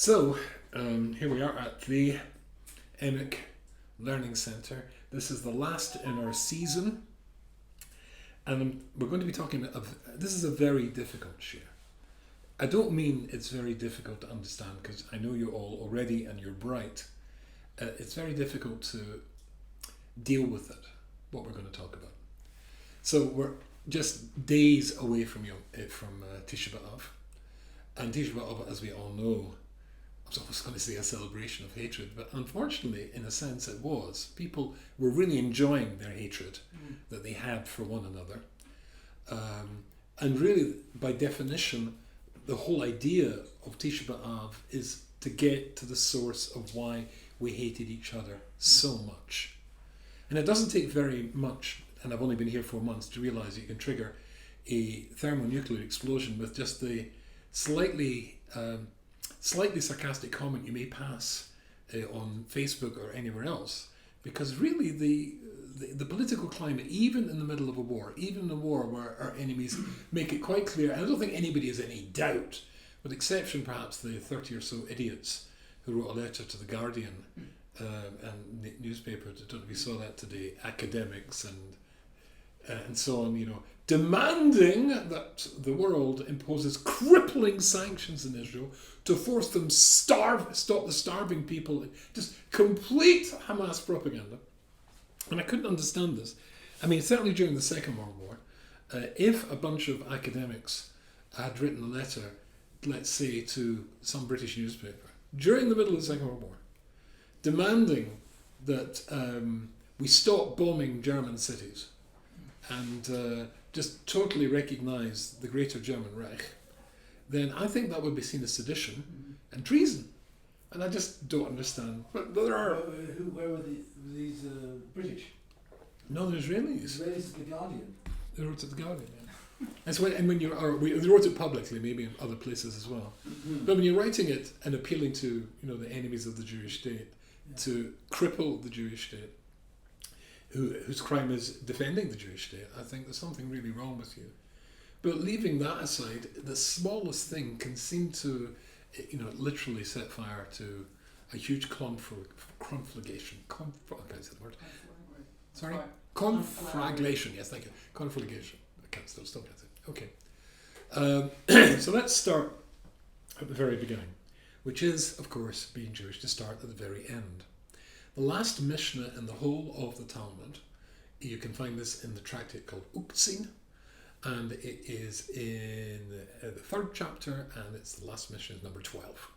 So, here we are at the Emic Learning Centre. This is the last in our season, and we're going to be talking of, this is a very difficult shiur. I don't mean it's very difficult to understand, because I know you're all already and you're bright. It's very difficult to deal with it, what we're going to talk about. So we're just days away from Tisha B'Av. And Tisha B'Av, as we all know, I was always going to say a celebration of hatred, but unfortunately, in a sense, it was. People were really enjoying their hatred that they had for one another. And really, by definition, the whole idea of Tisha B'Av is to get to the source of why we hated each other so much. And it doesn't take very much, and I've only been here 4 months, to realise you can trigger a thermonuclear explosion with just the slightly sarcastic comment you may pass on Facebook or anywhere else, because really the political climate, even in the middle of a war, even in a war where our enemies make it quite clear, and I don't think anybody has any doubt, with exception perhaps the 30 or so idiots who wrote a letter to the Guardian and the newspaper, I don't know if you saw that today, academics and so on, demanding that the world imposes crippling sanctions in Israel to force them stop the starving people, just complete Hamas propaganda. And I couldn't understand this. I mean, certainly during the Second World War, if a bunch of academics had written a letter, let's say, to some British newspaper, during the middle of the Second World War, demanding that we stop bombing German cities and just totally recognise the Greater German Reich, then I think that would be seen as sedition and treason. And I just don't understand. But there are... Where were these British? No, they're Israelis. Israelis at the Guardian. They wrote it to the Guardian, yeah. That's when, and when they wrote it publicly, maybe in other places as well. But when you're writing it and appealing to, the enemies of the Jewish state, to cripple the Jewish state, whose crime is defending the Jewish state, I think there's something really wrong with you. But leaving that aside, the smallest thing can seem to, literally set fire to a huge conflagration. Okay, is that the word? Sorry? Conflagration, yes, thank you. Conflagration. I can't still can't say. Okay. So let's start at the very beginning, which is, of course, being Jewish, to start at the very end. The last Mishnah in the whole of the Talmud, you can find this in the tractate called Uktzin, and it is in the 3rd chapter, and it's the last Mishnah, number 12.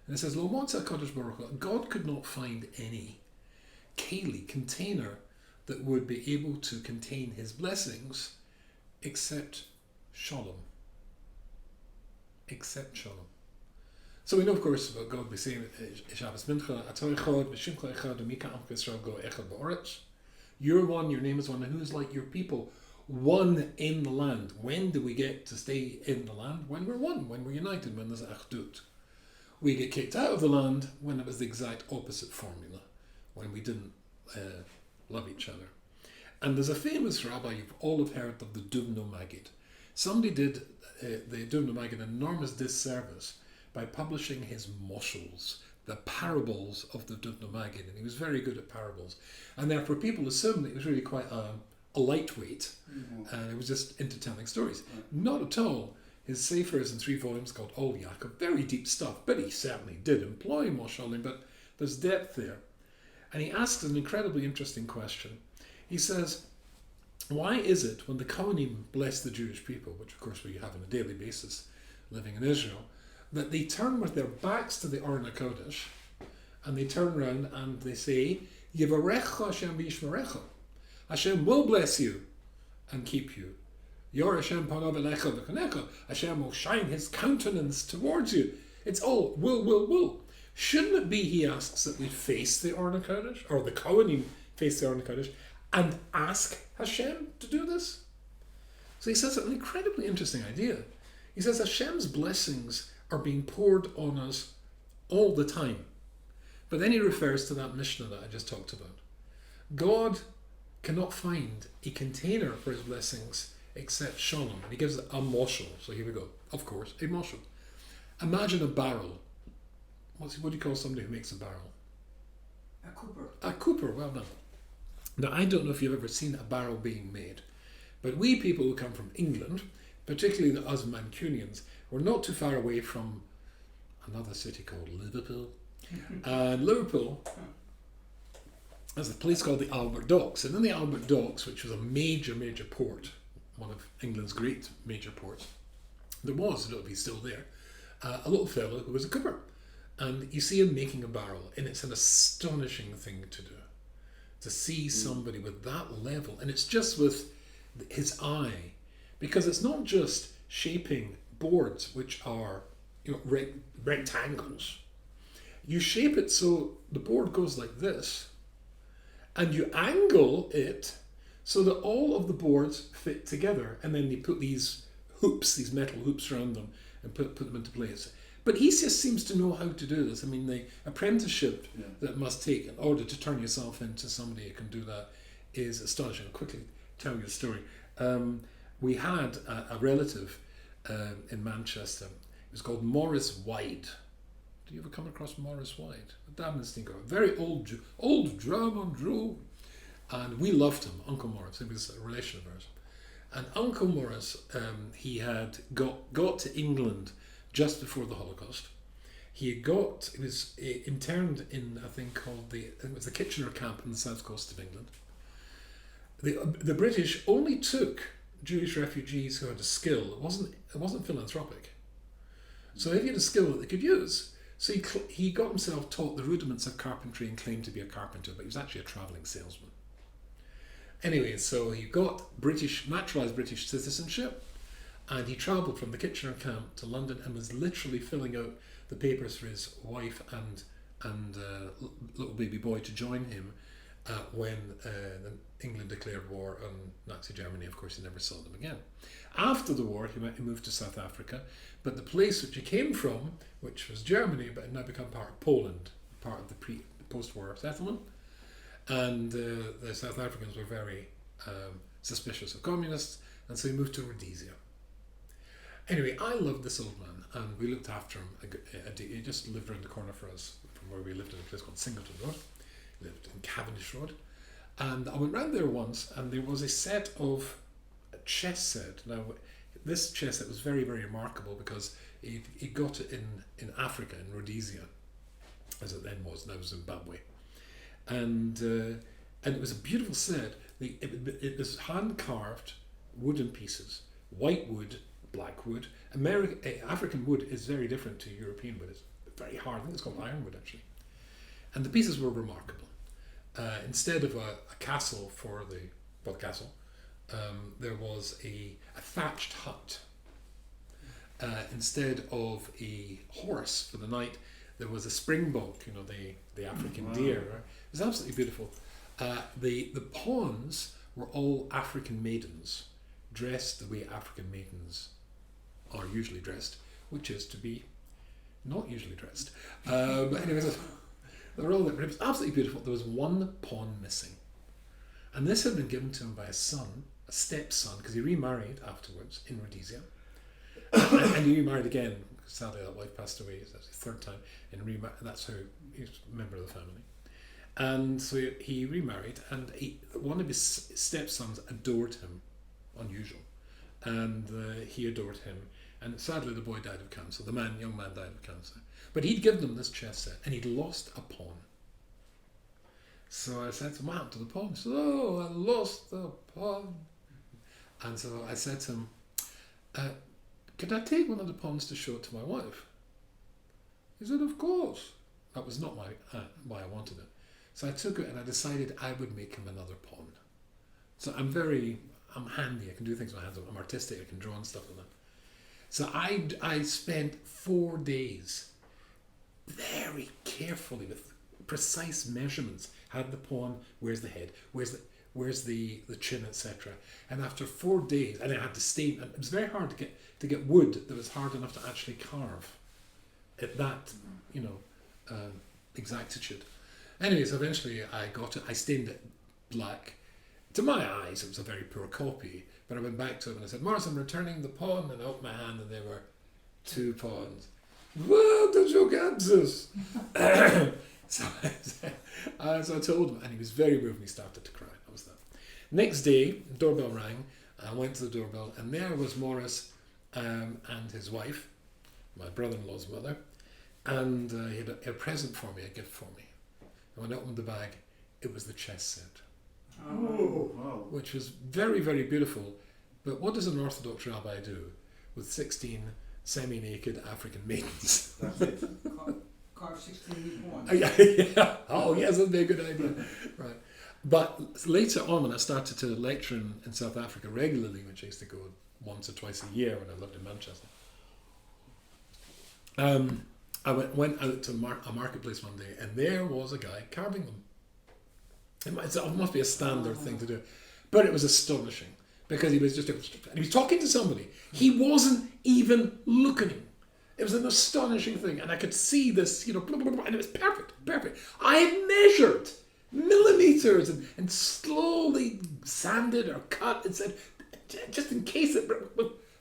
And it says, Lo motza Kadosh Baruch Hu, God could not find any keli, container, that would be able to contain his blessings except Shalom. Except Shalom. So we know, of course, about God. We say, you're one, your name is one, and who is like your people? One in the land. When do we get to stay in the land? When we're one, when we're united, when there's achdut. We get kicked out of the land when it was the exact opposite formula, when we didn't love each other. And there's a famous rabbi, you've all have heard of the Duvno Maggid. Somebody did the Duvno Maggid an enormous disservice by publishing his moshels, the parables of the Duvno Maggid, and he was very good at parables. And therefore people assumed that he was really quite a lightweight, and it was just into telling stories. Not at all. His Sefer is in 3 volumes called Ol Yaakov, very deep stuff, but he certainly did employ moshelim, but there's depth there. And he asks an incredibly interesting question. He says, why is it when the Kohanim bless the Jewish people, which of course we have on a daily basis living in Israel, that they turn with their backs to the Or HaKodesh, and they turn around and they say, Yivarecha Hashem v'yishmerecha. Hashem will bless you and keep you. Yor Hashem panav elecha v'kanecha. Hashem will shine his countenance towards you. It's all will. Shouldn't it be, he asks, that we face the Or HaKodesh, or the Kohanim face the Or HaKodesh, and ask Hashem to do this? So he says an incredibly interesting idea. He says Hashem's blessings are being poured on us all the time. But then he refers to that Mishnah that I just talked about. God cannot find a container for his blessings except Shalom. And he gives a moshel. So here we go. Of course, a moshel. Imagine a barrel what do you call somebody who makes a barrel? A cooper. A cooper, well done. Now, I don't know if you've ever seen a barrel being made, but we people who come from England, particularly us Mancunians, we're not too far away from another city called Liverpool. And Liverpool has a place called the Albert Docks. And in the Albert Docks, which was a major port, one of England's great major ports, there was, I don't know if he's still there, a little fellow who was a cooper. And you see him making a barrel, and it's an astonishing thing to do. To see somebody with that level, and it's just with his eye, because it's not just shaping boards which are rectangles. You shape it so the board goes like this, and you angle it so that all of the boards fit together, and then they put these hoops, these metal hoops around them, and put them into place. But he just seems to know how to do this. I mean, the apprenticeship that must take in order to turn yourself into somebody who can do that is astonishing. I'll quickly tell you a story. We had a relative in Manchester. It was called Morris Wide. Do you ever come across Morris Wide? A damn stinker. Very old German Jew. And we loved him, Uncle Morris. He was a relation of ours. And Uncle Morris, he had got to England just before the Holocaust. He was interned in a thing called the Kitchener camp in the south coast of England. The British only took Jewish refugees who had a skill. It wasn't philanthropic. So if he had a skill that they could use, so he got himself taught the rudiments of carpentry and claimed to be a carpenter, but he was actually a travelling salesman. Anyway, so he got naturalised British citizenship, and he travelled from the Kitchener camp to London and was literally filling out the papers for his wife and little baby boy to join him when England declared war on Nazi Germany. Of course, he never saw them again. After the war, he moved to South Africa, but the place which he came from, which was Germany, but had now become part of Poland, part of the post-war settlement, and the South Africans were very suspicious of communists, and so he moved to Rhodesia. Anyway, I loved this old man, and we looked after him. He just lived around the corner for us from where we lived in a place called Singleton Road. He lived in Cavendish Road. And I went round there once, and there was a chess set. Now, this chess set was very, very remarkable because he got it in Africa, in Rhodesia, as it then was, now Zimbabwe. And it was a beautiful set. It was hand-carved wooden pieces, white wood, black wood. African wood is very different to European wood. It's very hard. I think it's called ironwood, actually. And the pieces were remarkable. Instead of a castle for the castle, there was a thatched hut. Instead of a horse for the night, there was a springbok, the African deer. Right? It was absolutely beautiful. The pawns were all African maidens, dressed the way African maidens are usually dressed, which is to be not usually dressed. But anyways, they were all there. It was absolutely beautiful. There was one pawn missing. And this had been given to him by a stepson, because he remarried afterwards in Rhodesia. and he remarried again. Sadly, that wife passed away. That's his third time. And that's how he was a member of the family. And so he remarried, and one of his stepsons adored him. Unusual. And he adored him. And sadly, the boy died of cancer. The young man died of cancer. But he'd given him this chess set, and he'd lost a pawn. So I said to him, what happened to the pawn? He said, oh, I lost the pawn. And so I said to him, could I take one of the pawns to show it to my wife? He said, of course. That was not why I wanted it. So I took it, and I decided I would make him another pawn. So I'm handy, I can do things with my hands, I'm artistic, I can draw and stuff like that. So I spent 4 days very carefully with precise measurements. Had the pawn, where's the head, where's the chin, etc. And after 4 days, and I had to stain, and it was very hard to get wood that was hard enough to actually carve at that, exactitude. Anyways, eventually I got it, I stained it black. To my eyes, it was a very poor copy, but I went back to him and I said, Morris, I'm returning the pawn, and I opened my hand and there were 2 pawns. Where did you get this? so I told him, and he was very moved and he started to cry. That was that. Next day, doorbell rang. I went to the doorbell, and there was Morris and his wife, my brother-in-law's mother, and he had a present for me, a gift for me. And when I opened the bag, it was the chess set, Wow. which was very, very beautiful. But what does an Orthodox rabbi do with 16 semi-naked African maidens? That's it. Carve 16 1. Yeah. Oh, yes, that'd be a good idea. Right. But later on, when I started to lecture in South Africa regularly, which I used to go once or twice a year when I lived in Manchester, I went out to a marketplace one day, and there was a guy carving them. It must be a standard thing to do, but it was astonishing because he was and he was talking to somebody. He wasn't even looking at him. It was an astonishing thing, and I could see this, blah, blah, blah, and it was perfect. I had measured millimeters and slowly sanded or cut and said, just in case it.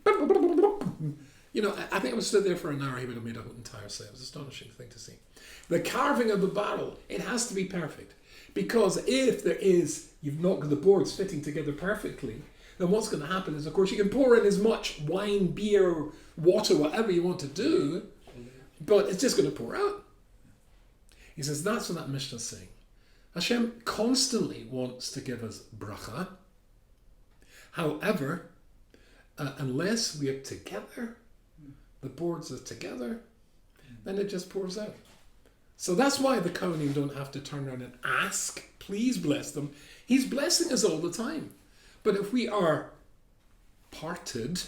I think I was stood there for an hour. He would have made an entire set. It was an astonishing thing to see. The carving of the barrel, it has to be perfect. Because if you've not got the boards fitting together perfectly, then what's going to happen is, of course, you can pour in as much wine, beer, water, whatever you want to do, but it's just going to pour out. He says, that's what that Mishnah is saying. Hashem constantly wants to give us bracha. However, unless we are together, the boards are together, then it just pours out. So that's why the Kohanim don't have to turn around and ask, please bless them. He's blessing us all the time. But if we are parted,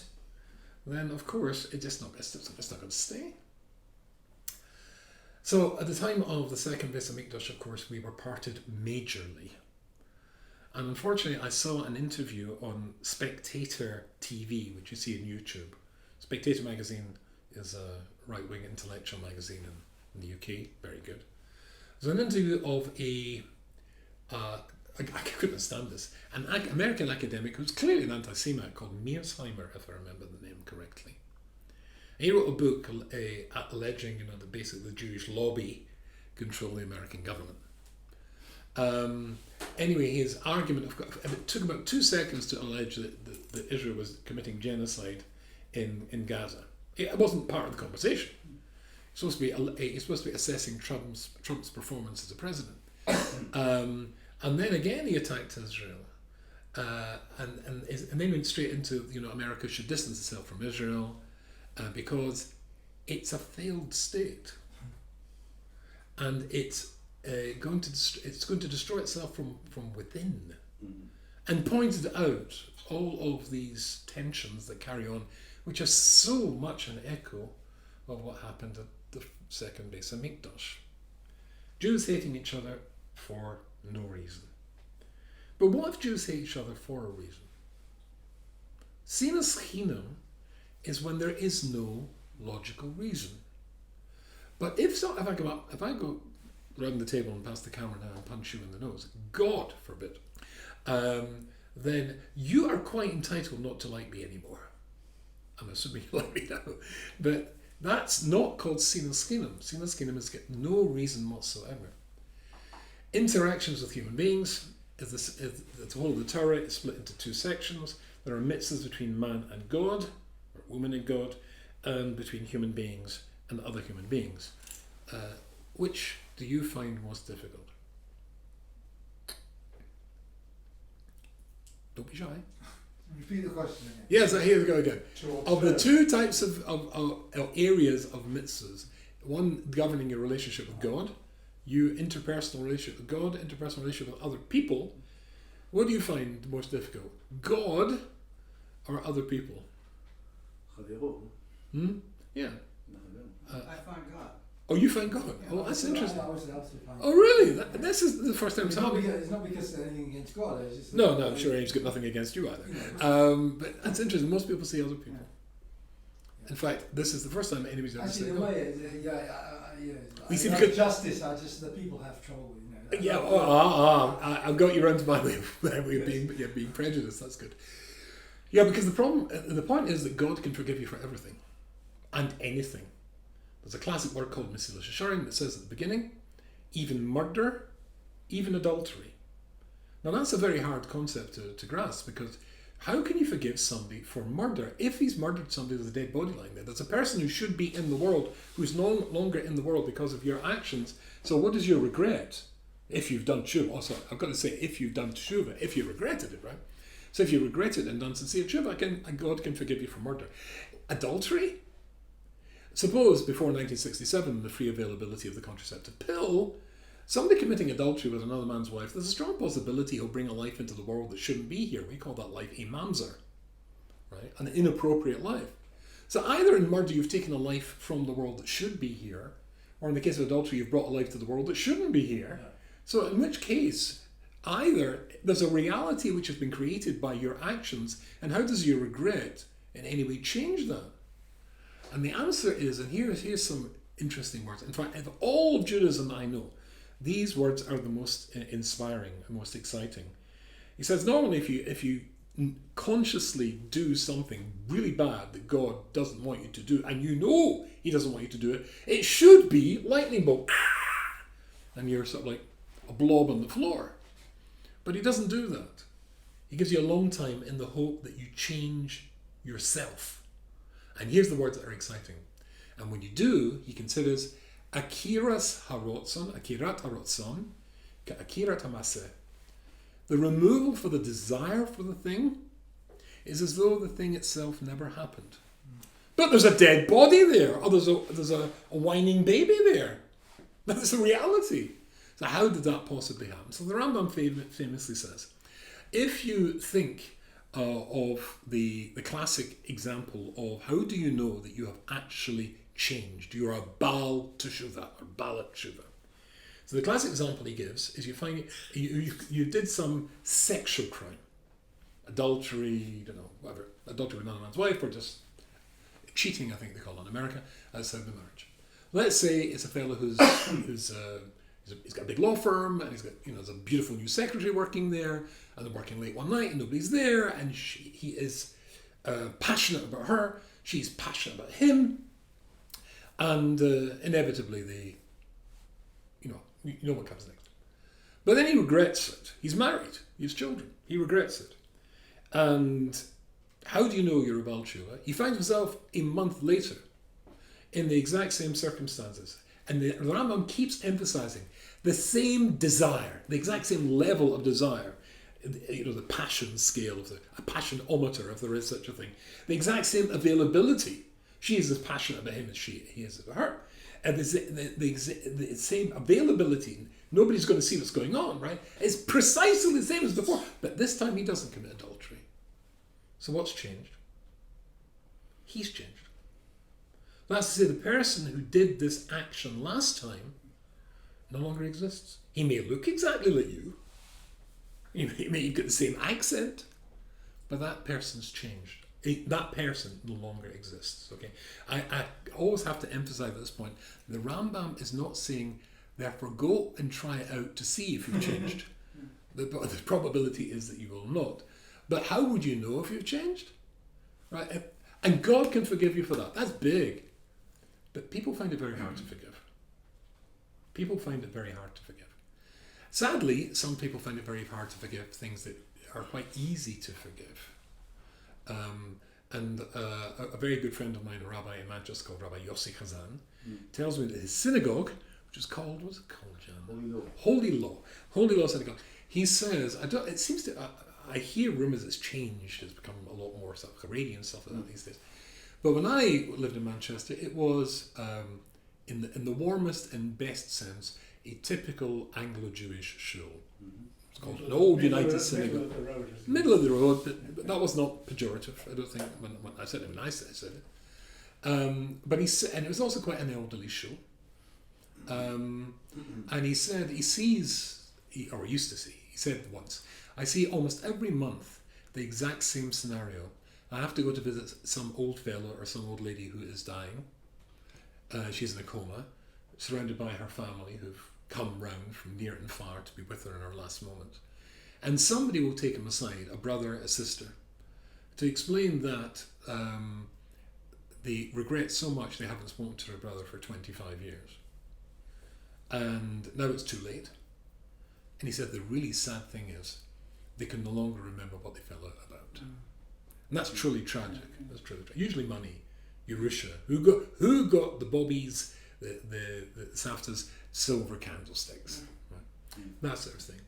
then of course it's just not going to stay. So at the time of the second Beis Hamikdash, of course, we were parted majorly. And unfortunately, I saw an interview on Spectator TV, which you see on YouTube. Spectator magazine is a right-wing intellectual magazine in the UK, very good. There's an interview of I couldn't stand this, an American academic who's clearly an anti-Semite called Mearsheimer, if I remember the name correctly. He wrote a book alleging, that basically the Jewish lobby control the American government. Anyway, his argument, it took about 2 seconds to allege that Israel was committing genocide in Gaza. It wasn't part of the conversation. He's supposed to be assessing Trump's performance as a president. And then again he attacked Israel. And then went straight into, America should distance itself from Israel because it's a failed state. And it's going to destroy itself from within. Mm-hmm. And pointed out all of these tensions that carry on, which are so much an echo of what happened at the second Beis Hamikdash. Jews hating each other for no reason. But what if Jews hate each other for a reason? Sinas Chinam is when there is no logical reason. But if I go around the table and pass the camera now and punch you in the nose, God forbid, then you are quite entitled not to like me anymore. I'm assuming you like me now. But that's not called Sinas Chinam. Sinas Chinam is get no reason whatsoever. Interactions with human beings, the whole of the Torah is split into 2 sections. There are mitzvahs between man and God, or woman and God, and between human beings and other human beings. Which do you find most difficult? Don't be shy. Repeat the question again. Yes, here we go again. Of the 2 types of areas of mitzvahs, one governing your relationship with God, interpersonal relationship with God, interpersonal relationship with other people, what do you find most difficult? God or other people? Yeah. I find God. Oh, you find God? Oh, that's interesting. Oh, Oh, really? This is the first time it's talking. it's not because anything against God. It's just No, I'm sure Abe's got nothing against you either. But that's interesting. Most people see other people. Yeah. In fact, this is the first time anybody's ever Actually, said the God. way We see I because- justice. The people have trouble. Yeah, I've got you around to my way of being prejudiced. That's good. Yeah, because the point is that God can forgive you for everything and anything. There's a classic word called Mesilas Yesharim that says at the beginning, even murder, even adultery. Now that's a very hard concept to grasp, because how can you forgive somebody for murder if he's murdered somebody with a dead body lying there? There's a person who should be in the world who's no longer in the world because of your actions. So what is your regret if you've done tshuva? Also, I've got to say, if you've done tshuva, if you regretted it, right? So if you regret it and done sincere tshuva, God can forgive you for murder. Adultery? Suppose before 1967, the free availability of the contraceptive pill, somebody committing adultery with another man's wife, there's a strong possibility he'll bring a life into the world that shouldn't be here. We call that life a mamzer, right? An inappropriate life. So either in murder you've taken a life from the world that should be here, or in the case of adultery you've brought a life to the world that shouldn't be here. Yeah. So in which case, either there's a reality which has been created by your actions, and how does your regret in any way change that? And the answer is, and here's some interesting words. In fact, of all of Judaism I know, these words are the most inspiring and most exciting. He says, normally if you consciously do something really bad that God doesn't want you to do, and you know he doesn't want you to do it, it should be lightning bolt. And you're sort of like a blob on the floor. But he doesn't do that. He gives you a long time in the hope that you change yourself. And here's the words that are exciting. And when you do, he considers akirat harotzon, akirat hamaseh. The removal for the desire for the thing is as though the thing itself never happened. But there's a dead body there, or there's a whining baby there. That's the reality. So how did that possibly happen? So the Rambam famously says, if you think of the classic example of how do you know that you have actually changed, you're a Baal Teshuvah or Baalat Teshuvah. So the classic example he gives is you find you did some sexual crime, adultery, whatever, adultery with another man's wife, or just cheating, I think they call it in America, outside the marriage. Let's say it's a fellow he's got a big law firm, and he's got there's a beautiful new secretary working there, and they're working late one night and nobody's there, and he is passionate about her, she's passionate about him, and inevitably you know what comes next. But then he regrets it. He's married, he has children, he regrets it. And how do you know you're a Baal Tshuva? He finds himself a month later in the exact same circumstances. And the Rambam keeps emphasizing the same desire, the exact same level of desire, the passion scale of a passionometer, if there is such a thing, the exact same availability. She is as passionate about him as he is about her. And the same availability, nobody's going to see what's going on, right? It's precisely the same as before, but this time he doesn't commit adultery. So what's changed? He's changed. That's to say, the person who did this action last time no longer exists. He may look exactly like you. He may get the same accent, but that person's changed. That person no longer exists. Okay, I always have to emphasize at this point, the Rambam is not saying, therefore go and try it out to see if you've changed. The probability is that you will not. But how would you know if you've changed? Right? And God can forgive you for that. That's big. But people find it very hard to forgive. People find it very hard to forgive. Sadly, some people find it very hard to forgive things that are quite easy to forgive. A very good friend of mine, a rabbi in Manchester called Rabbi Yossi Chazan, tells me that his synagogue, which is called, what's it called, John? Holy Law Synagogue. He says, I hear rumours it's changed, it's become a lot more sort of Haredi and stuff like that these days. But when I lived in Manchester, it was, in the warmest and best sense, a typical Anglo-Jewish shul. It's called an old United Synagogue. Middle of the road, but that was not pejorative. I don't think when I said it when I said it. But he said, and it was also quite an elderly shul. And he said he sees, or used to see. He said once, I see almost every month the exact same scenario. I have to go to visit some old fellow or some old lady who is dying. She's in a coma, surrounded by her family who've come round from near and far to be with her in her last moment. And somebody will take him aside, a brother, a sister, to explain that they regret so much they haven't spoken to their brother for 25 years. And now it's too late. And he said the really sad thing is they can no longer remember what they fell out about. And that's truly tragic. That's truly tragic. Usually money, Yerusha, who got the bobbies, the Saftas, silver candlesticks, right? That sort of thing.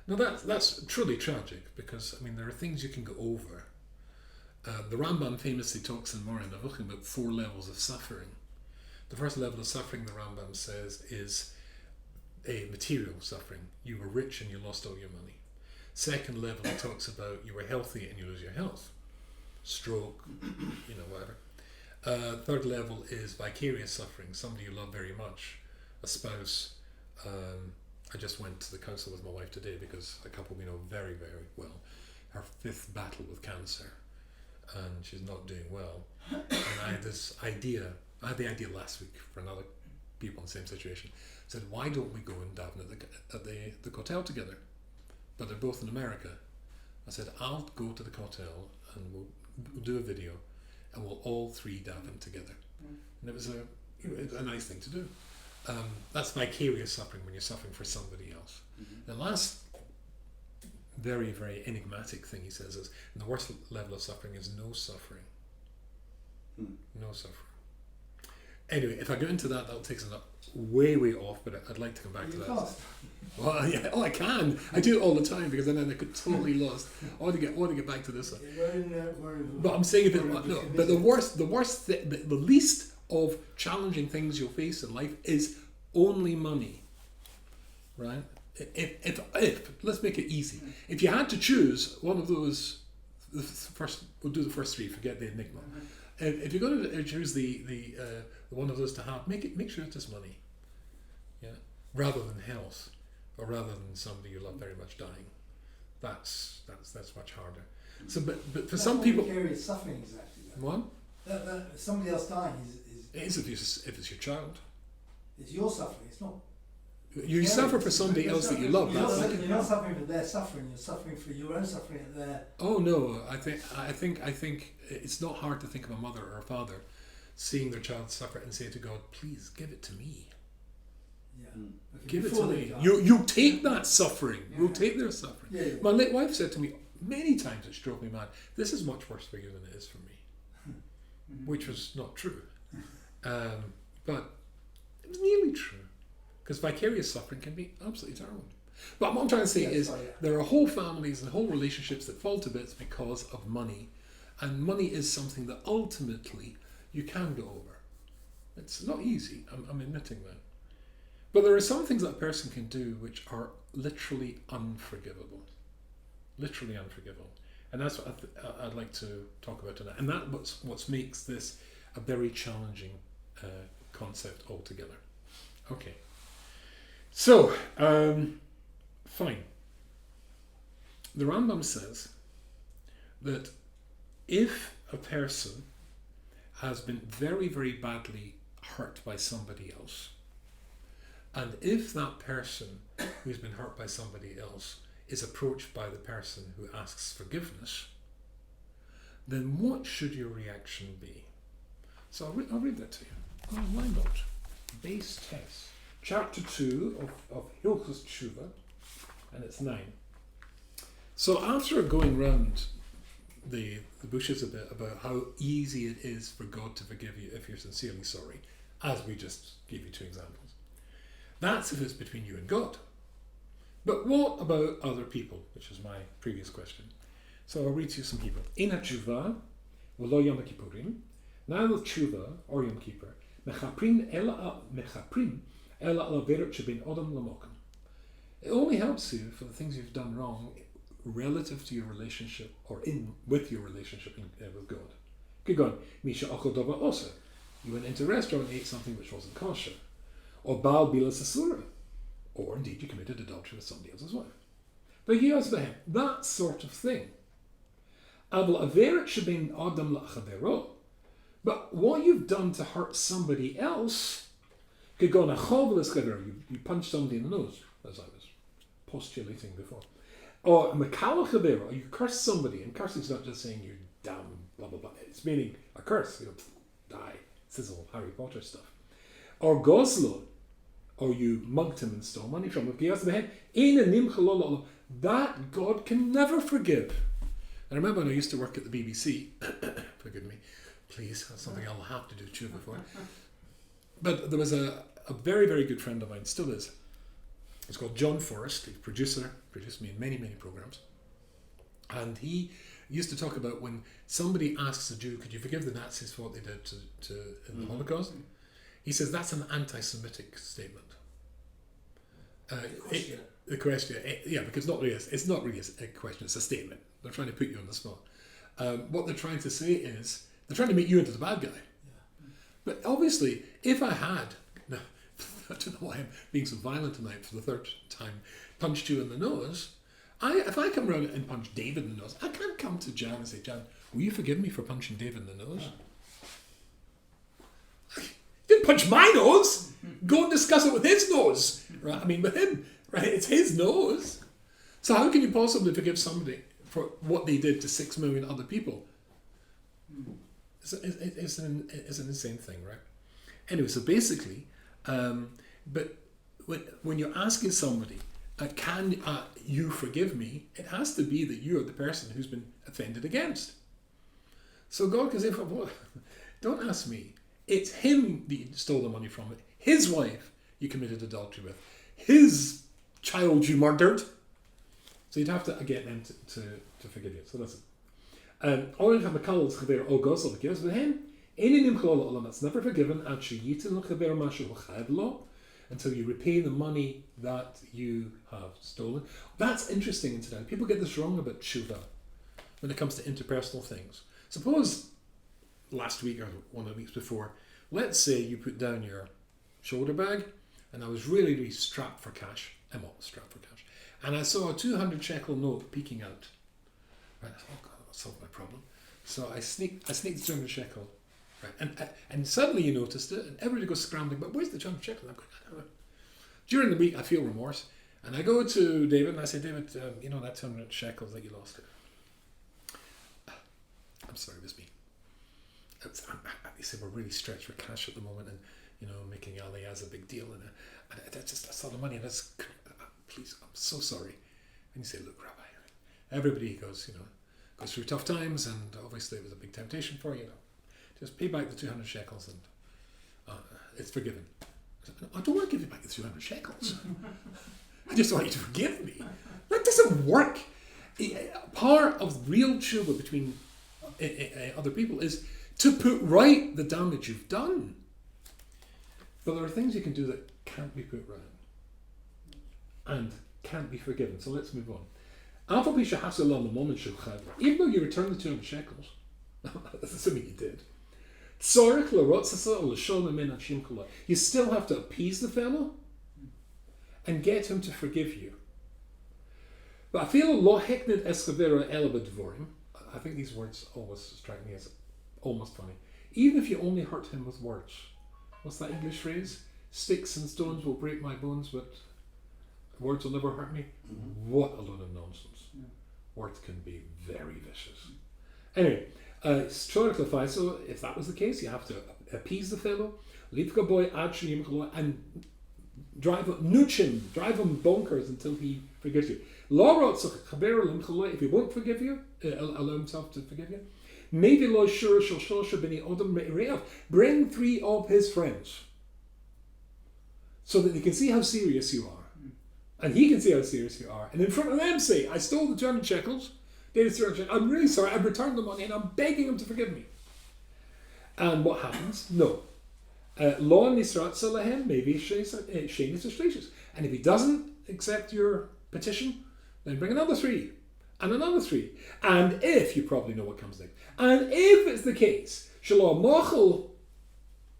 Now that's truly tragic, because I mean there are things you can go over. The Rambam famously talks in Moreh Nevuchim about 4 levels of suffering. The first level of suffering, the Rambam says, is a material suffering. You were rich and you lost all your money. Second level, he talks about you were healthy and you lose your health. Stroke, whatever. Third level is vicarious suffering. Somebody you love very much, a spouse. I just went to the council with my wife today because a couple we know very, very well. Her 5th battle with cancer, and she's not doing well. And I had the idea last week for another people in the same situation. I said, why don't we go and daven at the hotel together? But they're both in America. I said, I'll go to the hotel and we'll do a video and we'll all 3 daven together. And it was a nice thing to do. That's vicarious suffering, when you're suffering for somebody else. The last very, very enigmatic thing he says is, the worst level of suffering is no suffering. No suffering. Anyway, if I go into that, that'll take us way, way off, but I'd like to come back to that. Lost. Well, yeah, I can. I do it all the time, because then I get totally lost. I want to get back to this one. But I'm saying but the least of challenging things you'll face in life is only money, right? If let's make it easy. If you had to choose one of those, we'll do the first 3. Forget the enigma. If you're going to choose the one of those to have, make sure it's just money, yeah, rather than health, or rather than somebody you love very much dying. That's much harder. So, but for some people, vicarious suffering is actually that. What? That somebody else dying is if it's your child. It's your suffering. It's not. You suffer for somebody else that you love. You're not suffering for their suffering. You're suffering for your own suffering at their. Oh no! I think it's not hard to think of a mother or a father seeing their child suffer and say to God, "Please give it to me. Yeah. Okay, Give it before to they me. die. You take that suffering. Yeah. You'll take their suffering." Yeah, yeah. My late wife said to me many times, it drove me mad, "This is much worse for you than it is for me," which was not true, but it was nearly true. Because vicarious suffering can be absolutely terrible. But what I'm trying to say is there are whole families and whole relationships that fall to bits because of money. And money is something that ultimately you can go over. It's not easy, I'm admitting that. But there are some things that a person can do which are literally unforgivable. Literally unforgivable. And that's what I'd like to talk about tonight. And that's what makes this a very challenging concept altogether. Okay. So, fine. The Rambam says that if a person has been very, very badly hurt by somebody else, and if that person who's been hurt by somebody else is approached by the person who asks forgiveness, then what should your reaction be? So I'll read that to you. Oh, why not? Base test. Chapter 2 of Hilchos Tshuva, and it's 9. So after going round the bushes a bit about how easy it is for God to forgive you if you're sincerely sorry, as we just gave you 2 examples, that's if it's between you and God. But what about other people, which is my previous question. So I'll read to you some people. Ein ha-tshuva v'lo yom kippurim, neither tshuva or Yom Kippur, mechaprin ela it only helps you for the things you've done wrong relative to your relationship or with your relationship with God. Keep going. Misha achol dava osa. You went into a restaurant and ate something which wasn't kosher. Or baal bilas asura. Or indeed you committed adultery with somebody else's wife. But he has that sort of thing. Aval averet shebin adam la'chavero. But what you've done to hurt somebody else, could go on a chovelis cheder, you punch somebody in the nose, as I was postulating before. Or a makala cheder, you curse somebody, and cursing is not just saying you damn blah blah blah. It's meaning a curse, die. This is all Harry Potter stuff. Or Goslo, or you mugged him and stole money from him. That God can never forgive. I remember when I used to work at the BBC, forgive me, please, that's something I'll have to do tshuva before. But there was a very, very good friend of mine, still is. He's called John Forrest, he's a producer, produced me in many, many programs. And he used to talk about when somebody asks a Jew, could you forgive the Nazis for what they did in the Holocaust? He says that's an anti-Semitic statement. The question, because it's not really a question, it's a statement. They're trying to put you on the spot. What they're trying to say is, they're trying to make you into the bad guy. Yeah. But obviously, if I had, now, I don't know why I'm being so violent tonight for the third time, punched you in the nose, if I come around and punch David in the nose, I can't come to Jan and say, Jan, will you forgive me for punching David in the nose? You didn't punch my nose! Go and discuss it with his nose! Right? I mean, with him, right? It's his nose. So how can you possibly forgive somebody for what they did to 6 million other people? It's an insane thing, right? Anyway, so basically, but when you're asking somebody, can you forgive me? It has to be that you are the person who's been offended against. So God can say, well, don't ask me. It's him that you stole the money from. His wife you committed adultery with. His child you murdered. So you'd have to get them to forgive you. So that's it. It's never forgiven until you repay the money that you have stolen. That's interesting incidentally. People get this wrong about tshuva when it comes to interpersonal things. Suppose last week or one of the weeks before, let's say you put down your shoulder bag and I was really, really strapped for cash. I'm always strapped for cash. And I saw a 200 shekel note peeking out. Right, I thought, oh God, that'll solve my problem. So I sneaked the 200 shekel. Right, and suddenly you noticed it, and everybody goes scrambling, but where's the 200 shekel? I'm going, I don't know. During the week, I feel remorse. And I go to David and I say, David, you know that 200 shekels that you lost it. I'm sorry, it was me. They say we're really stretched for cash at the moment, and you know, making Aliyah is a big deal, and I saw the money, and please, I'm so sorry. And you say, look, Rabbi, everybody goes through tough times, and obviously it was a big temptation for you. Just pay back the 200 shekels, and it's forgiven. I don't want to give you back the 200 shekels. I just want you to forgive me. That doesn't work. Part of real tshuva between other people is to put right the damage you've done. But there are things you can do that can't be put right and can't be forgiven. So let's move on. Even though you return the 200 shekels, assuming you did, you still have to appease the fellow and get him to forgive you. But I feel I think these words always strike me as almost funny. Even if you only hurt him with words. What's that English phrase? Sticks and stones will break my bones, but words will never hurt me. Mm-hmm. What a load of nonsense. Yeah. Words can be very vicious. Anyway, so if that was the case, you have to appease the fellow, and drive him bonkers until he forgives you. If he won't forgive you, allow himself to forgive you, bring 3 of his friends so that they can see how serious you are. And he can see how serious you are. And in front of them say, I stole the 200 shekels. I'm really sorry, I've returned the money and I'm begging him to forgive me. And what happens? No. And if he doesn't accept your petition, then bring another 3. And another 3. And if, you probably know what comes next, and if it's the case,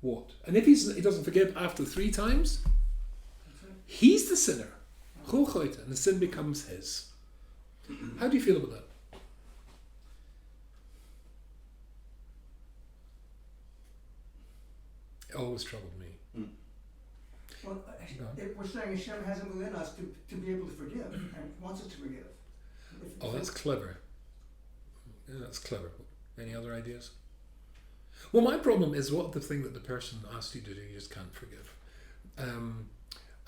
what? And if he doesn't forgive after 3 times, he's the sinner. And the sin becomes his. How do you feel about that? It always troubled me. Well, we're saying Hashem has it within us to be able to forgive and wants us to forgive. That's clever. Yeah, that's clever. Any other ideas? Well, my problem is what the thing that the person asked you to do, you just can't forgive.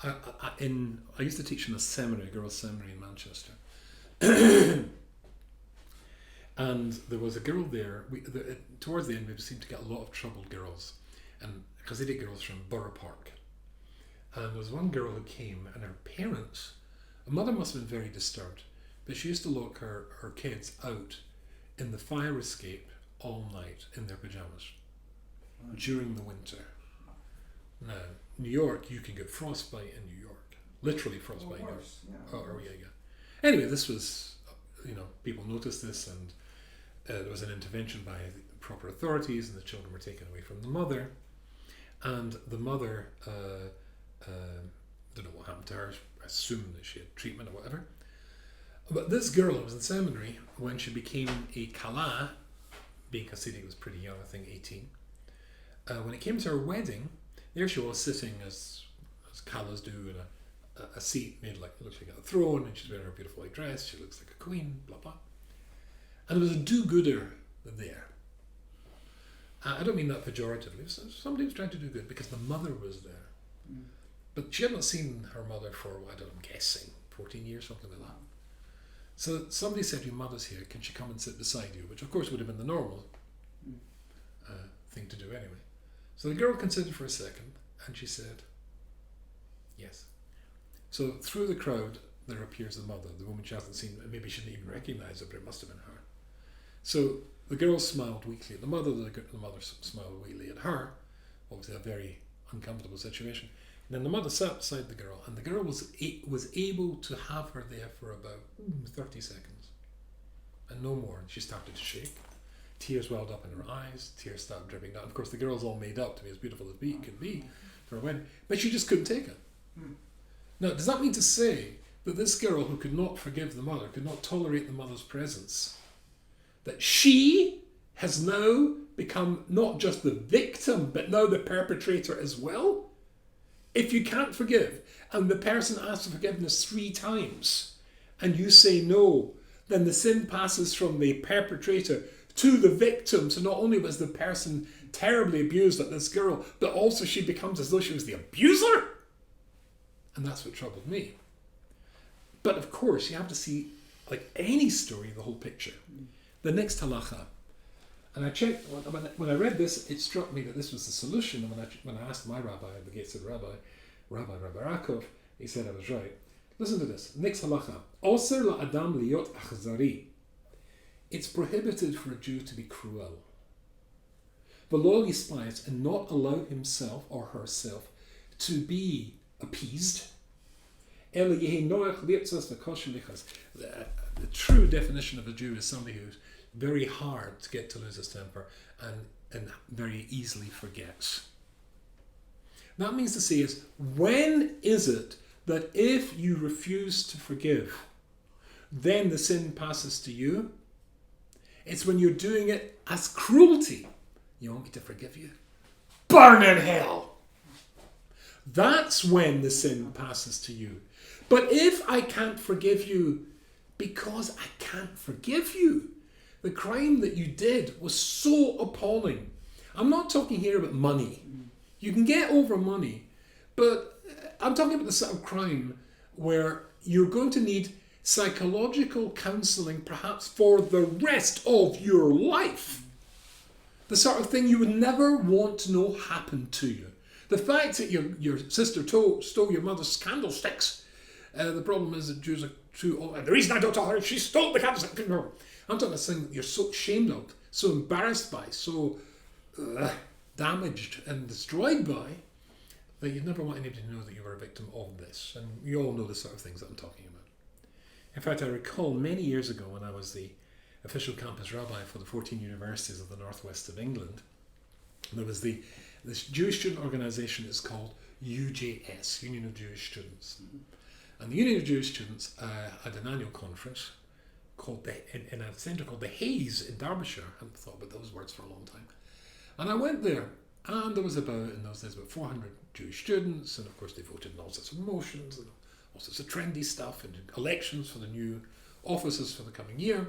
I used to teach in a seminary, a girls' seminary in Manchester. And there was a girl there. Towards the end, we seemed to get a lot of troubled girls, and Hasidic girls from Borough Park. And there was one girl who came, and her parents, her mother must have been very disturbed, but she used to lock her kids out in the fire escape all night in their pajamas during the winter. Now, New York, you can get frostbite in New York, literally frostbite. Or worse, yeah. Oh, yeah. Anyway, this was, people noticed this, and there was an intervention by the proper authorities, and the children were taken away from the mother. And the mother, don't know what happened to her. I assume that she had treatment or whatever. But this girl who was in seminary, when she became a Kala, being Hasidic was pretty young, I think 18. When it came to her wedding, there she was sitting as Kalas do in a seat made like, looks like a throne, and she's wearing her beautiful white dress, she looks like a queen, blah blah. And there was a do-gooder there. I don't mean that pejoratively, somebody was trying to do good because the mother was there. But she had not seen her mother for, I'm guessing, 14 years, something like that. So somebody said, your mother's here, can she come and sit beside you? Which of course would have been the normal thing to do anyway. So the girl considered for a second, and she said, yes. So through the crowd, there appears the mother, the woman she hasn't seen, and maybe she didn't even recognise her, but it must have been her. So the girl smiled weakly at the mother smiled weakly at her, obviously a very uncomfortable situation. And then the mother sat beside the girl, and the girl was able to have her there for about 30 seconds, and no more. And she started to shake. Tears welled up in her eyes, tears started dripping down. Of course, the girl's all made up to be as beautiful as could be for a wedding, but she just couldn't take it. Now, does that mean to say that this girl who could not forgive the mother, could not tolerate the mother's presence, that she has now become not just the victim, but now the perpetrator as well? If you can't forgive, and the person asks for forgiveness 3 times, and you say no, then the sin passes from the perpetrator to the victim. So not only was the person terribly abused at this girl, but also she becomes as though she was the abuser. And that's what troubled me. But of course, you have to see, like any story, the whole picture. The next halacha. And I checked, when I read this, it struck me that this was the solution. And when I asked my rabbi, the Gates Rabbi Rakov, he said I was right. Listen to this. Next halacha. Oser la adam liot achzari. It's prohibited for a Jew to be cruel. V'lo yispayis, and not allow himself or herself to be appeased. The true definition of a Jew is somebody who's very hard to get to lose his temper and very easily forgets. That means to say is, when is it that if you refuse to forgive, then the sin passes to you? It's when you're doing it as cruelty. You want me to forgive you? Burn in hell! That's when the sin passes to you. But if I can't forgive you because I can't forgive you, the crime that you did was so appalling. I'm not talking here about money. You can get over money, but I'm talking about the sort of crime where you're going to need psychological counselling perhaps for the rest of your life. The sort of thing you would never want to know happened to you. The fact that your sister stole your mother's candlesticks, the problem is that Jews are too... the reason I don't tell her she stole the candlesticks... No. I'm talking about something that you're so ashamed of, so embarrassed by, so damaged and destroyed by, that you'd never want anybody to know that you were a victim of this. And you all know the sort of things that I'm talking about. In fact, I recall many years ago when I was the official campus rabbi for the 14 universities of the northwest of England, there was this Jewish student organisation is called UJS, Union of Jewish Students. And the Union of Jewish Students had an annual conference called in a centre called the Hayes in Derbyshire. I haven't thought about those words for a long time. And I went there, and there was in those days about 400 Jewish students, and of course they voted in all sorts of motions and all sorts of trendy stuff, and elections for the new offices for the coming year.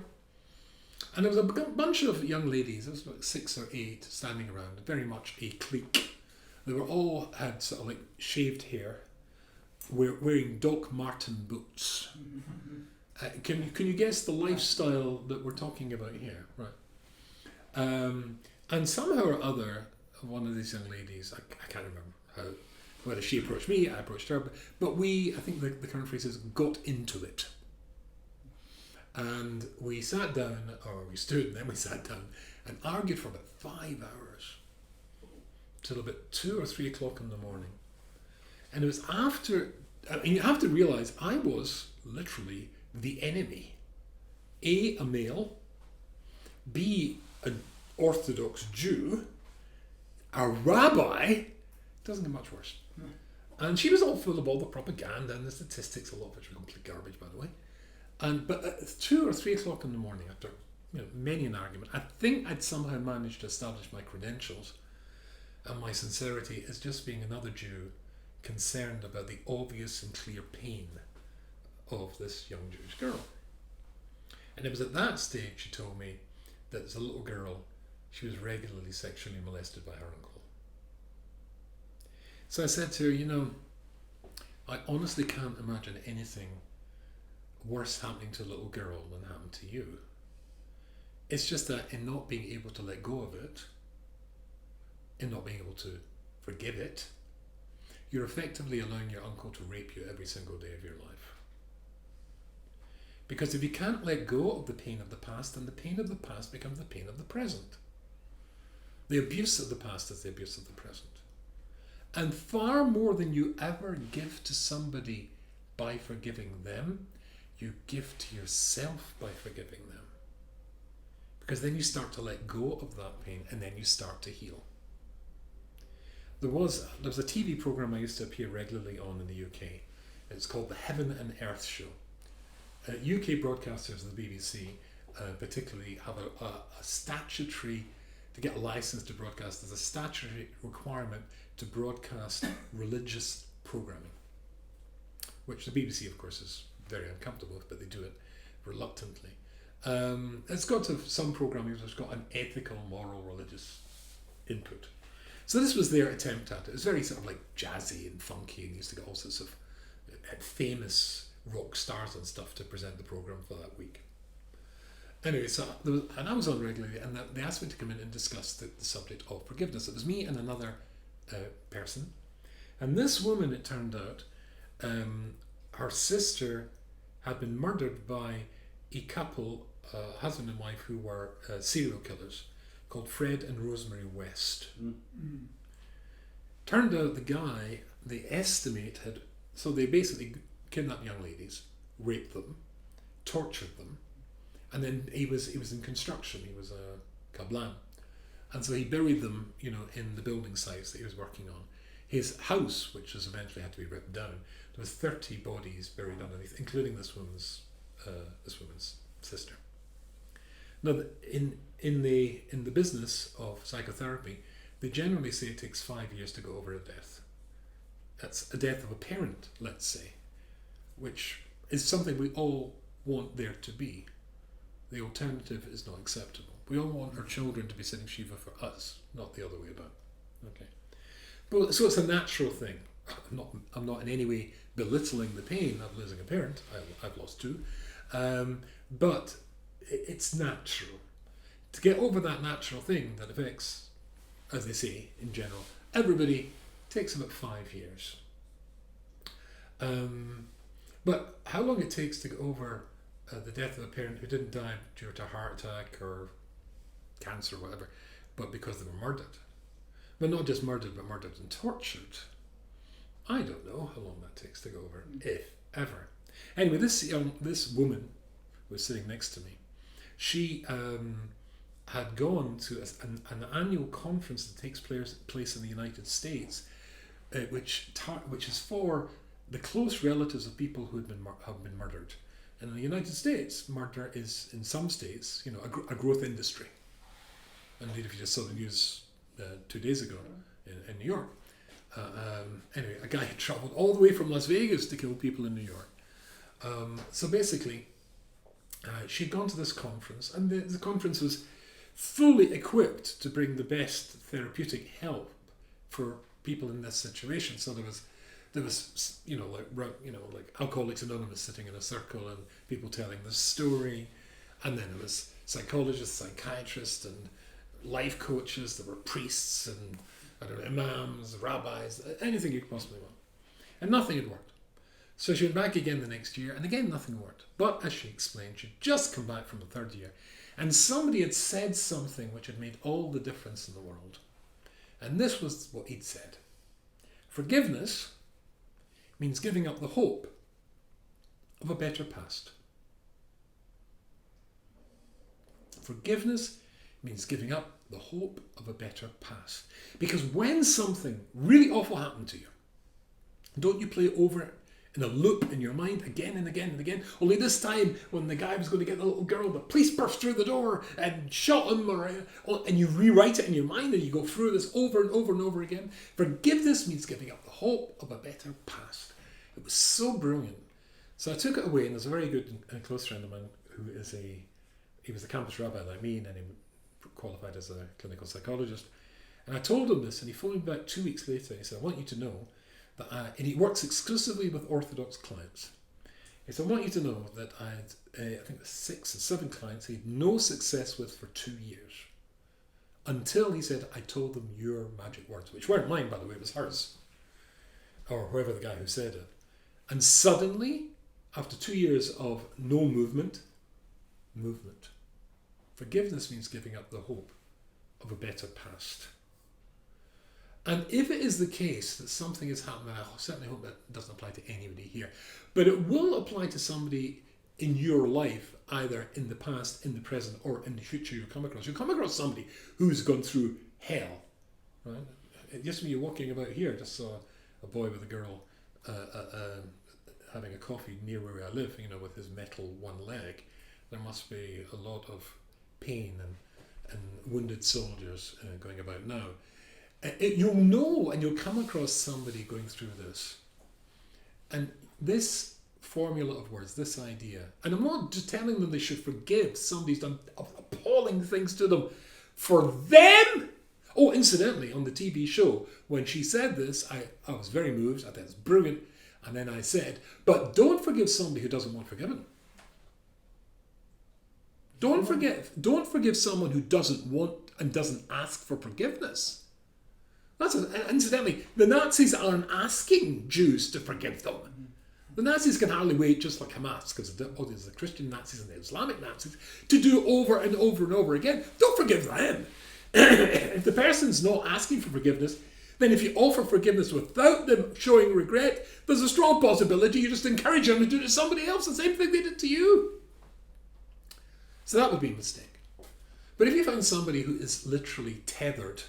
And there was a bunch of young ladies, there was about 6 or 8 standing around, very much a clique. They were all had sort of like shaved hair, wearing Doc Marten boots. Can you guess the lifestyle that we're talking about here? Right. And somehow or other, one of these young ladies, I can't remember whether she approached me, I approached her, but we, I think the current phrase is, got into it. And we sat down, or we stood, and then we sat down, and argued for about 5 hours, till about 2 or 3 o'clock in the morning. And it was after, and you have to realise, I was literally the enemy. A male, B, an Orthodox Jew, a rabbi, doesn't get much worse. And she was all full of all the propaganda and the statistics, a lot of which were complete garbage, by the way. But at 2 or 3 o'clock in the morning, after many an argument, I think I'd somehow managed to establish my credentials and my sincerity as just being another Jew concerned about the obvious and clear pain of this young Jewish girl. And it was at that stage she told me that as a little girl, she was regularly sexually molested by her uncle. So I said to her, I honestly can't imagine anything worse happening to a little girl than happened to you. It's just that in not being able to let go of it, in not being able to forgive it, you're effectively allowing your uncle to rape you every single day of your life. Because if you can't let go of the pain of the past, then the pain of the past becomes the pain of the present. The abuse of the past is the abuse of the present. And far more than you ever give to somebody by forgiving them, you give to yourself by forgiving them. Because then you start to let go of that pain, and then you start to heal. There was a TV program I used to appear regularly on in the UK. It's called the Heaven and Earth Show. UK broadcasters, the BBC, particularly, have a statutory, to get a license to broadcast, there's a statutory requirement to broadcast religious programming, which the BBC, of course, is very uncomfortable with, but they do it reluctantly. It's got to some programming that's got an ethical, moral, religious input. So this was their attempt at it. It was very sort of like jazzy and funky, and used to get all sorts of famous rock stars and stuff to present the program for that week. Anyway, and I was on regularly, and they asked me to come in and discuss the subject of forgiveness. It was me and another person, and this woman, it turned out, her sister had been murdered by a couple, husband and wife, who were serial killers, called Fred and Rosemary West. Turned out the guy, they estimate, so they basically kidnapped young ladies, raped them, tortured them, and then he was in construction. He was a kablan, and so he buried them, in the building sites that he was working on. His house, which was eventually had to be ripped down, there was 30 bodies buried underneath, including this woman's sister. Now, in the business of psychotherapy, they generally say it takes 5 years to go over a death. That's a death of a parent, let's say, which is something we all want there to be. The alternative is not acceptable. We all want our children to be sitting Shiva for us, not the other way about. Okay, but so it's a natural thing. I'm not in any way belittling the pain of losing a parent. I've lost 2, but it's natural. To get over that natural thing that affects, as they say in general, everybody, takes about 5 years. But how long it takes to get over the death of a parent who didn't die due to a heart attack or cancer or whatever, but because they were murdered. But not just murdered, but murdered and tortured. I don't know how long that takes to go over, if ever. Anyway, this woman who was sitting next to me, she had gone to an annual conference that takes place in the United States, which is for the close relatives of people who have been murdered. And in the United States, murder is, in some states, a growth industry. Indeed, if you just saw the news 2 days ago in New York, anyway, a guy had travelled all the way from Las Vegas to kill people in New York. So basically, she'd gone to this conference, and the conference was fully equipped to bring the best therapeutic help for people in this situation. So there was like Alcoholics Anonymous sitting in a circle and people telling the story, and then there was psychologists, psychiatrists, and life coaches. There were priests and imams, rabbis, anything you could possibly want, and nothing had worked. So she went back again the next year, and again nothing worked. But as she explained, she'd just come back from the third year, and somebody had said something which had made all the difference in the world. And this was what he'd said: forgiveness means giving up the hope of a better past. Forgiveness means giving up the hope of a better past. Because when something really awful happened to you, don't you play over it in a loop in your mind again and again and again? Only this time, when the guy was going to get the little girl, the police burst through the door and shot him, and you rewrite it in your mind and you go through this over and over and over again. Forgiveness means giving up the hope of a better past. It was so brilliant. So I took it away, and there's a very good and close friend of mine who is he was a campus rabbi like me, and then he qualified as a clinical psychologist. And I told him this, and he phoned me back 2 weeks later. He said, I want you to know that and he works exclusively with Orthodox clients. He said, I want you to know that I had, I think 6 or 7 clients he had no success with for 2 years. Until, he said, I told them your magic words, which weren't mine, by the way, it was hers. Or whoever the guy who said it. And suddenly, after 2 years of no movement. Forgiveness means giving up the hope of a better past. And if it is the case that something has happened, I certainly hope that doesn't apply to anybody here, but it will apply to somebody in your life, either in the past, in the present, or in the future you'll come across. You'll come across somebody who's gone through hell, right? Yesterday you're walking about here, I just saw a boy with a girl having a coffee near where I live, with his metal one leg. There must be a lot of pain and wounded soldiers going about now. You'll know, and you'll come across somebody going through this. And this formula of words, this idea, and I'm not just telling them they should forgive somebody's done appalling things to them for them. Oh, incidentally, on the TV show, when she said this, I was very moved. I thought it was brilliant. And then I said, but don't forgive somebody who doesn't want forgiven. Don't forgive someone who doesn't want and doesn't ask for forgiveness. Incidentally, the Nazis aren't asking Jews to forgive them. The Nazis can hardly wait, just like Hamas, because there's the Christian Nazis and the Islamic Nazis, to do over and over and over again. Don't forgive them. If the person's not asking for forgiveness, then if you offer forgiveness without them showing regret, there's a strong possibility you just encourage them to do to somebody else the same thing they did to you. So that would be a mistake. But if you find somebody who is literally tethered,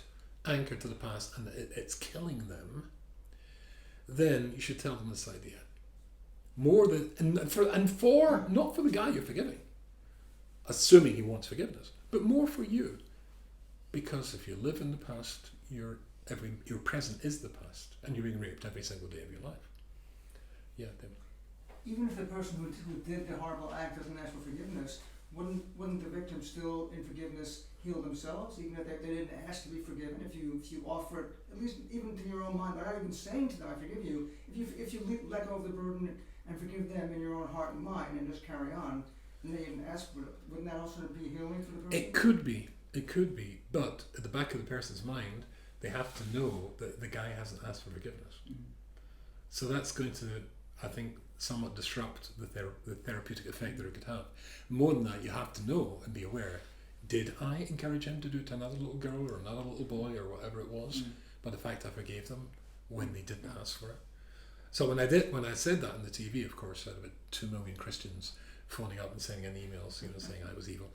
anchored to the past, and it's killing them, then you should tell them this idea. Not for the guy you're forgiving, assuming he wants forgiveness, but more for you. Because if you live in the past, your present is the past, and you're being raped every single day of your life. Yeah, David. Even if the person who did the horrible act doesn't ask for forgiveness, wouldn't the victim still, in forgiveness, heal themselves, even if they didn't ask to be forgiven? If you offer it, at least even to your own mind, without even saying to them, I forgive you, if you let go of the burden and forgive them in your own heart and mind and just carry on, and they didn't ask for it, wouldn't that also be healing for the person? It could be, but at the back of the person's mind, they have to know that the guy hasn't asked for forgiveness. Mm-hmm. So that's going to, I think, somewhat disrupt the therapeutic effect that it could have. More than that, you have to know and be aware, did I encourage him to do it to another little girl or another little boy or whatever it was, by the fact I forgave them when they didn't ask for it? So when I said that on the TV, of course, I had about 2 million Christians phoning up and sending in emails, saying I was evil,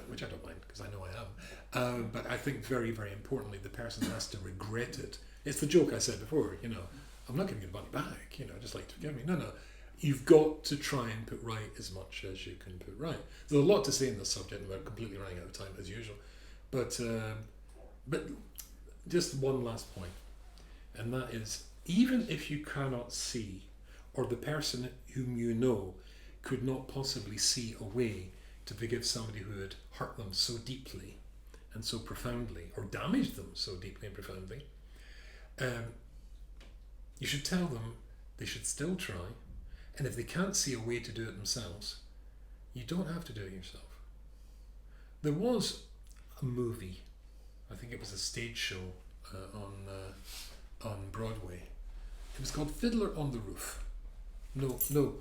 which I don't mind because I know I am. But I think very, very importantly, the person has to regret it. It's the joke I said before, I'm not giving you the money back, just like to forgive me. No. You've got to try and put right as much as you can put right. There's a lot to say in this subject, and we're completely running out of time as usual. But just one last point, and that is, even if you cannot see, or the person whom you know could not possibly see a way to forgive somebody who had hurt them so deeply and so profoundly, or damaged them so deeply and profoundly, you should tell them they should still try, and if they can't see a way to do it themselves, you don't have to do it yourself. There was a movie, I think it was a stage show on Broadway. It was called Fiddler on the Roof. No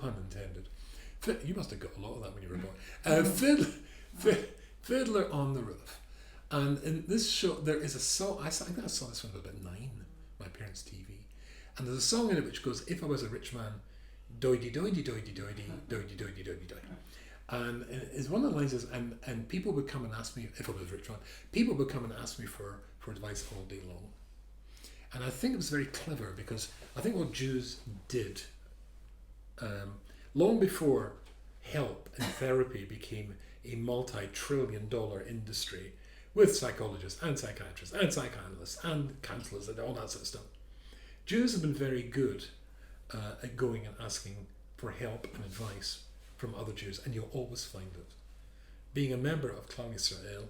pun intended. You must have got a lot of that when you were born. Fiddler on the Roof. And in this show, there is a song, I think I saw this when I was about 9, my parents' TV. And there's a song in it which goes, if I was a rich man, doidy doidy doidy doidy doidy doidy doidy doidy. And it's one of the lines is, and people would come and ask me, if I was a rich man, people would come and ask me for advice all day long. And I think it was very clever, because I think what Jews did, long before help and therapy became a multi-trillion-dollar industry with psychologists and psychiatrists and psychoanalysts and counsellors and all that sort of stuff, Jews have been very good at going and asking for help and advice from other Jews, and you'll always find it. Being a member of Klal Yisrael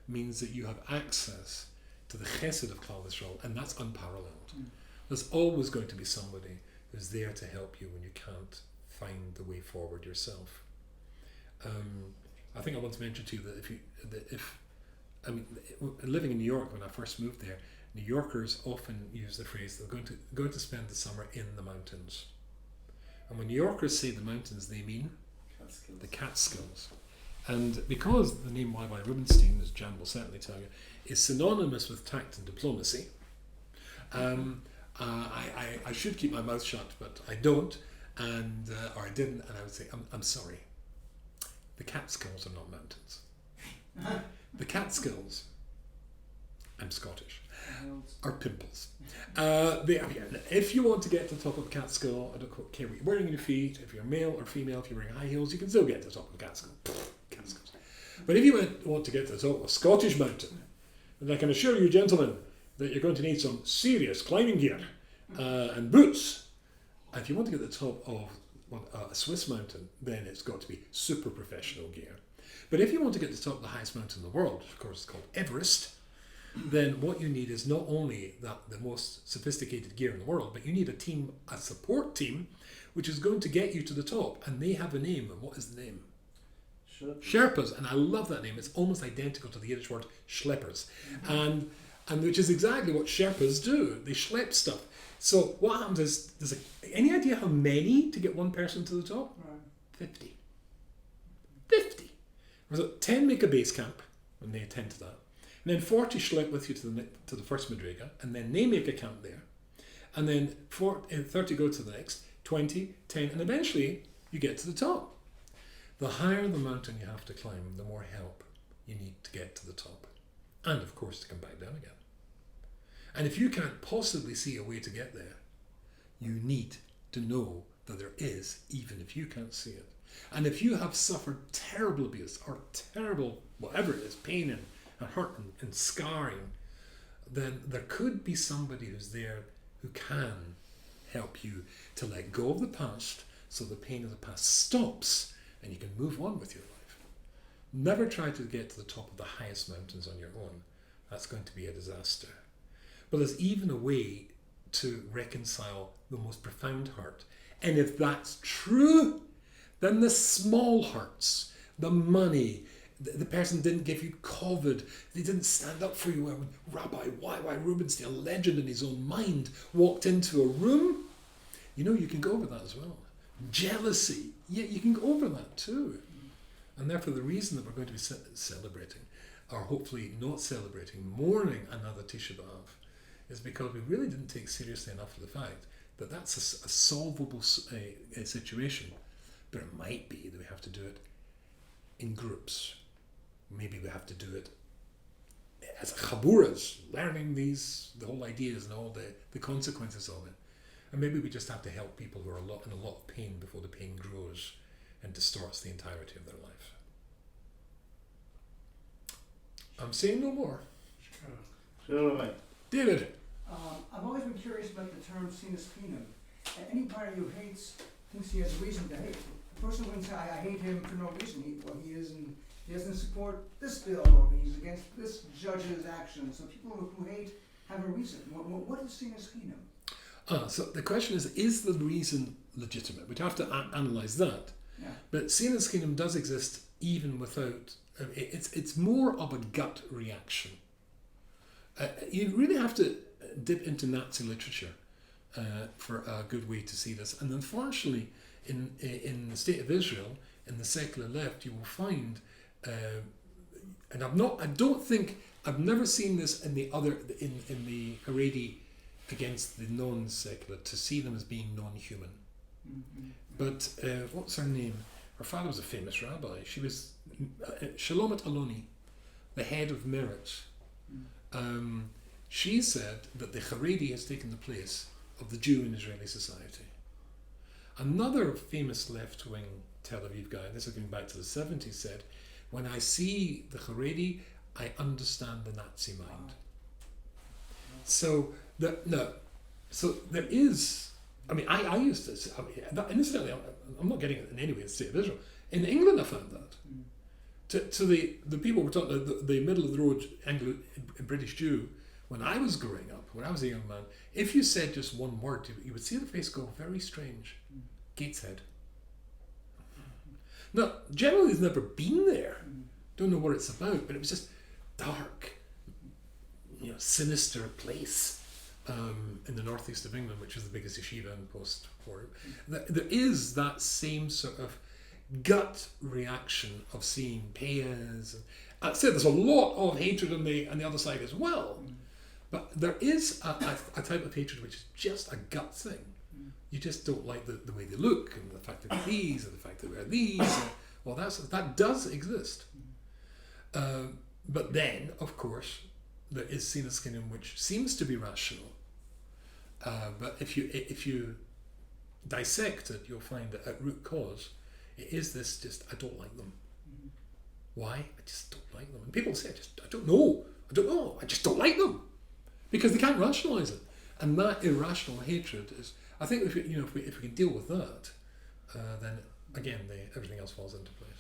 means that you have access to the chesed of Klal Yisrael, and that's unparalleled. There's always going to be somebody who's there to help you when you can't find the way forward yourself. I think I once mentioned to you that living in New York when I first moved there, New Yorkers often use the phrase they're going to spend the summer in the mountains. And when New Yorkers say the mountains, they mean Catskills. the Catskills. And because the name Y.Y. Rubenstein, as Jan will certainly tell you, is synonymous with tact and diplomacy, I should keep my mouth shut, but I don't, or I didn't, and I would say, I'm sorry. The Catskills are not mountains. The Catskills, I'm Scottish, are pimples. If you want to get to the top of the Catskill, I don't care what you're wearing on your feet, if you're male or female, if you're wearing high heels, you can still get to the top of the Catskill. Catskills. But if you want to get to the top of a Scottish mountain, then I can assure you, gentlemen, that you're going to need some serious climbing gear and boots. And if you want to get to the top of a Swiss mountain, then it's got to be super professional gear. But if you want to get to the top of the highest mountain in the world, which of course is called Everest, then what you need is not only the most sophisticated gear in the world, but you need a support team, which is going to get you to the top. And they have a name. And what is the name? Sherpas. And I love that name. It's almost identical to the Yiddish word schleppers. And which is exactly what Sherpas do. They schlep stuff. So what happens is, any idea how many to get one person to the top? Right. 50. 50. So 10 make a base camp, and they attend to that. And then 40 schlep with you to the first Madriga, and then they make a camp there. And then 30 go to the next, 20, 10, and eventually you get to the top. The higher the mountain you have to climb, the more help you need to get to the top. And of course to come back down again. And if you can't possibly see a way to get there, you need to know that there is, even if you can't see it. And if you have suffered terrible abuse or terrible, whatever it is, pain and hurt and scarring, then there could be somebody who's there who can help you to let go of the past so the pain of the past stops and you can move on with your life. Never try to get to the top of the highest mountains on your own. That's going to be a disaster. But there's even a way to reconcile the most profound hurt. And if that's true, then the small hurts, the money, the person didn't give you COVID, they didn't stand up for you when Rabbi Y.Y. Rubenstein, a legend in his own mind, walked into a room, you can go over that as well. Jealousy, you can go over that too. And therefore the reason that we're going to be celebrating, or hopefully not celebrating, mourning another Tisha B'Av, is because we really didn't take seriously enough of the fact that that's a solvable situation. But it might be that we have to do it in groups. Maybe we have to do it as chaburas, learning the whole ideas and all the consequences of it. And maybe we just have to help people who are in a lot of pain before the pain grows and distorts the entirety of their life. I'm saying no more. Sure, Rabbi. David. I've always been curious about the term sinus pinum. Any party who hates thinks he has a reason to hate. The person wouldn't say, I hate him for no reason. He doesn't support this bill, or he's against this judge's actions. So people who hate have a reason. What is seen as chinam? So the question is the reason legitimate? We'd have to analyse that. Yeah. But sinus kingdom does exist even without. It's more of a gut reaction. You really have to dip into Nazi literature for a good way to see this. And unfortunately, in the state of Israel, in the secular left, you will find, and I've never seen this in the Haredi against the non-secular, to see them as being non-human. Mm-hmm. But what's her name? Her father was a famous rabbi. She was Shalomet Aloni, the head of Meretz. She said that the Haredi has taken the place of the Jew in Israeli society. Another famous left-wing Tel Aviv guy, this is going back to the 70s, said, when I see the Haredi, I understand the Nazi mind. So there is, I used to say, incidentally, I'm not getting it in any way in the state of Israel. In England, I found that. To the people were talking, the middle of the road Anglo British Jew, when I was growing up, when I was a young man, if you said just one word, you would see the face go very strange. Gateshead. Now, generally, it's never been there. Don't know what it's about, but it was just dark, sinister place in the northeast of England, which is the biggest yeshiva in post-war. There is that same sort of gut reaction of seeing payas. I'd say there's a lot of hatred on the other side as well, but there is a type of hatred which is just a gut thing. You just don't like the way they look, and the fact that they're these, and the fact that they're these. Well, that does exist. But then, of course, there is sinus kingdom, which seems to be rational. But if you dissect it, you'll find that at root cause, it is this just, I don't like them. Why? I just don't like them. And people say, I don't know, I just don't like them. Because they can't rationalise it. And that irrational hatred is, I think if we can deal with that, then again, everything else falls into place.